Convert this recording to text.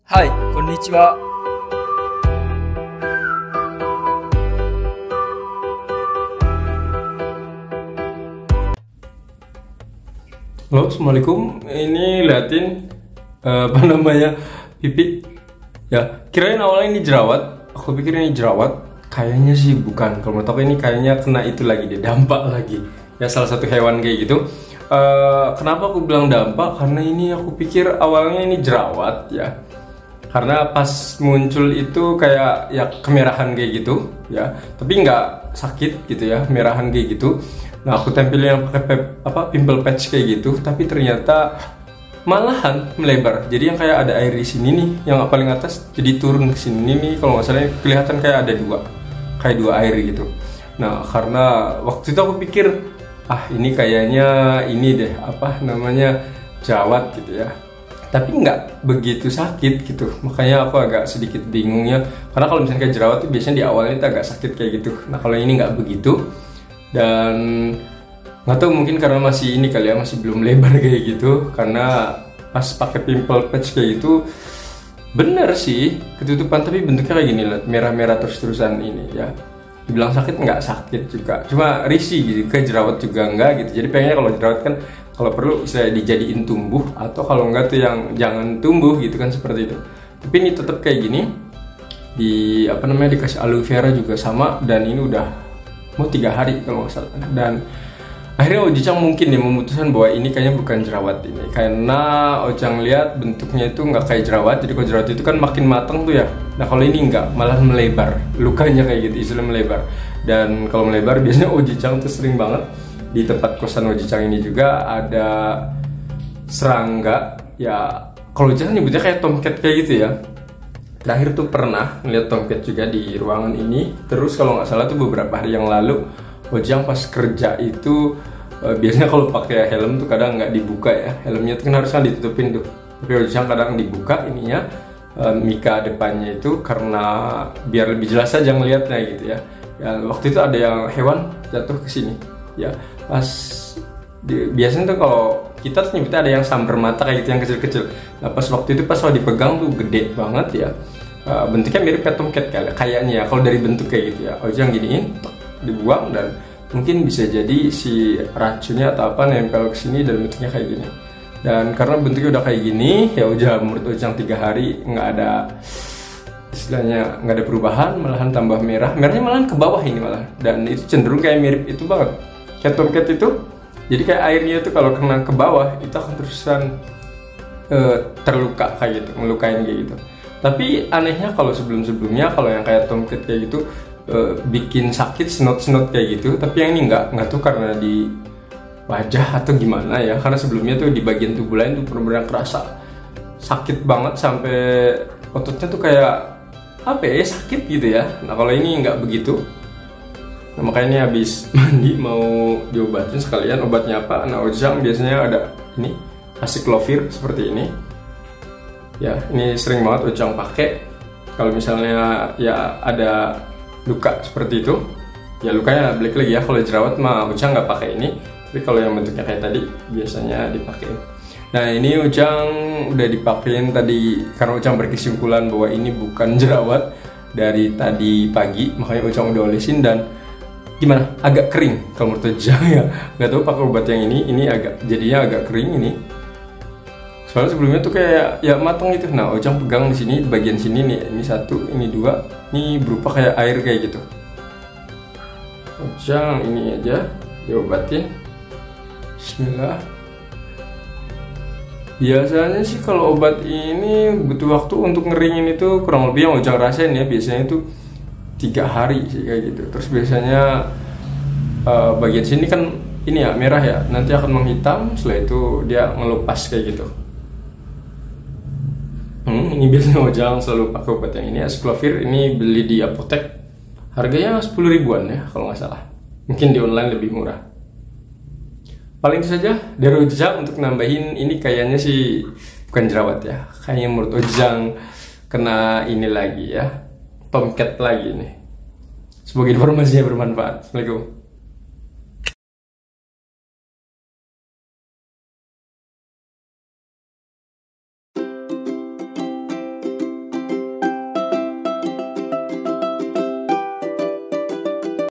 はい、こんにちは。Halo, assalamualaikum. Ini liatin apa namanya pipi. Ya, kirain awalnya ini jerawat. Aku pikir ini jerawat. Kayaknya sih bukan. Kalau menurut aku ini kayaknya kena itu lagi deh, dampak lagi. Ya salah satu hewan kayak gitu. Kenapa aku bilang dampak? Karena ini aku pikir awalnya ini jerawat ya. Karena pas muncul itu kayak ya kemerahan kayak gitu ya, tapi nggak sakit gitu ya, merahan kayak gitu. Nah aku tempelin yang pakai pimple patch kayak gitu, tapi ternyata malahan melebar. Jadi yang kayak ada air di sini nih, yang paling atas jadi turun ke sini nih. Kalau nggak salah kelihatan kayak ada kayak dua air gitu. Nah karena waktu itu aku pikir ini kayaknya ini deh apa namanya jerawat gitu ya. Tapi nggak begitu sakit gitu, makanya aku agak sedikit bingungnya. Karena kalau misalnya kayak jerawat tuh biasanya di awalnya itu agak sakit kayak gitu. Nah kalau ini nggak begitu, dan nggak tahu mungkin karena masih ini kali ya, masih belum lebar kayak gitu. Karena pas pakai pimple patch kayak gitu, bener sih ketutupan, tapi bentuknya kayak gini lah, merah-merah terus-terusan ini ya. Dibilang sakit nggak sakit juga, cuma risih gitu. Kayak jerawat juga enggak gitu. Jadi pengennya kalau jerawat kan kalau perlu bisa dijadiin tumbuh, atau kalau enggak tuh yang jangan tumbuh gitu kan, seperti itu. Tapi ini tetap kayak gini, dikasih aloe vera juga sama, dan ini udah mau 3 hari kalau nggak salah. Dan akhirnya Ojang mungkin dia memutuskan bahwa ini kayaknya bukan jerawat ini, karena Ojang lihat bentuknya itu nggak kayak jerawat. Jadi kalau jerawat itu kan makin matang tuh ya. Nah kalau ini nggak, malah melebar, lukanya kayak gitu, istilah melebar. Dan kalau melebar biasanya Ojang tuh sering banget di tempat kosan Ojang ini juga ada serangga ya. Kalau Ojang nyebutnya kayak tomcat kayak gitu ya. Terakhir tuh pernah ngeliat tomcat juga di ruangan ini. Terus kalau nggak salah tuh beberapa hari yang lalu Ojang pas kerja itu biasanya kalau pakai helm tuh kadang nggak dibuka ya, helmnya tuh kan harusnya ditutupin tuh. Tapi Ojang kadang dibuka ininya, mika depannya itu, karena biar lebih jelas aja ngeliatnya gitu ya. Ya waktu itu ada yang hewan jatuh ke sini ya. Pas biasanya tuh kalau kita tuh nyebutnya ada yang sambar mata kayak gitu, yang kecil-kecil. Nah pas waktu itu pas dipegang tuh gede banget ya. Bentuknya mirip kayak tomcat kayaknya ya, kalau dari bentuk kayak gitu ya. Ojang giniin, dibuang, dan mungkin bisa jadi si racunnya atau apa nempel ke sini dan bentuknya kayak gini. Dan karena bentuknya udah kayak gini ya, menurut Ojang 3 hari nggak ada, istilahnya nggak ada perubahan, malahan tambah merahnya malahan ke bawah ini malah. Dan itu cenderung kayak mirip itu banget kayak tomcat itu. Jadi kayak airnya itu kalau kena ke bawah itu akan terusan terluka kayak gitu, ngelukain kayak gitu. Tapi anehnya kalau sebelumnya kalau yang kayak tomcat kayak gitu bikin sakit senot-senot kayak gitu, tapi yang ini nggak tuh, karena di wajah atau gimana ya. Karena sebelumnya tuh di bagian tubuh lain tuh benar-benar kerasa sakit banget, sampai ototnya tuh kayak sakit gitu ya. Nah kalau ini nggak begitu. Nah makanya habis mandi mau diobatin sekalian. Obatnya apa? Nah Ojang biasanya ada ini acyclovir seperti ini ya. Ini sering banget Ojang pakai kalau misalnya ya ada luka seperti itu ya. Lukanya balik lagi ya, kalau jerawat mah Ojang nggak pakai ini, tapi kalau yang bentuknya kayak tadi biasanya dipakai. Nah ini Ojang udah dipakein tadi, karena Ojang berkesimpulan bahwa ini bukan jerawat dari tadi pagi, makanya Ojang udah olesin. Dan gimana, agak kering kalau menurut Ojang ya. Nggak tahu pakai obat yang ini jadinya agak kering ini. Soalnya sebelumnya tuh kayak ya matang gitu. Nah Ojang pegang di sini, bagian sini nih, ini 1, ini 2, ini berupa kayak air kayak gitu. Ojang ini aja diobatin. Bismillah. Biasanya sih kalau obat ini butuh waktu untuk ngeringin itu kurang lebih, yang Ojang rasain ya, biasanya itu 3 hari sih kayak gitu. Terus biasanya bagian sini kan ini ya merah ya, nanti akan menghitam, setelah itu dia ngelupas kayak gitu. Ini biasanya Ojang selalu pakai obat yang ini, acyclovir. Ini beli di apotek, harganya 10 ribuan ya kalau nggak salah. Mungkin di online lebih murah. Paling itu saja dari Ojang untuk nambahin. Ini kayaknya sih bukan jerawat ya, kayaknya menurut Ojang kena ini lagi ya, tomcat lagi nih. Semoga informasinya bermanfaat. Assalamualaikum.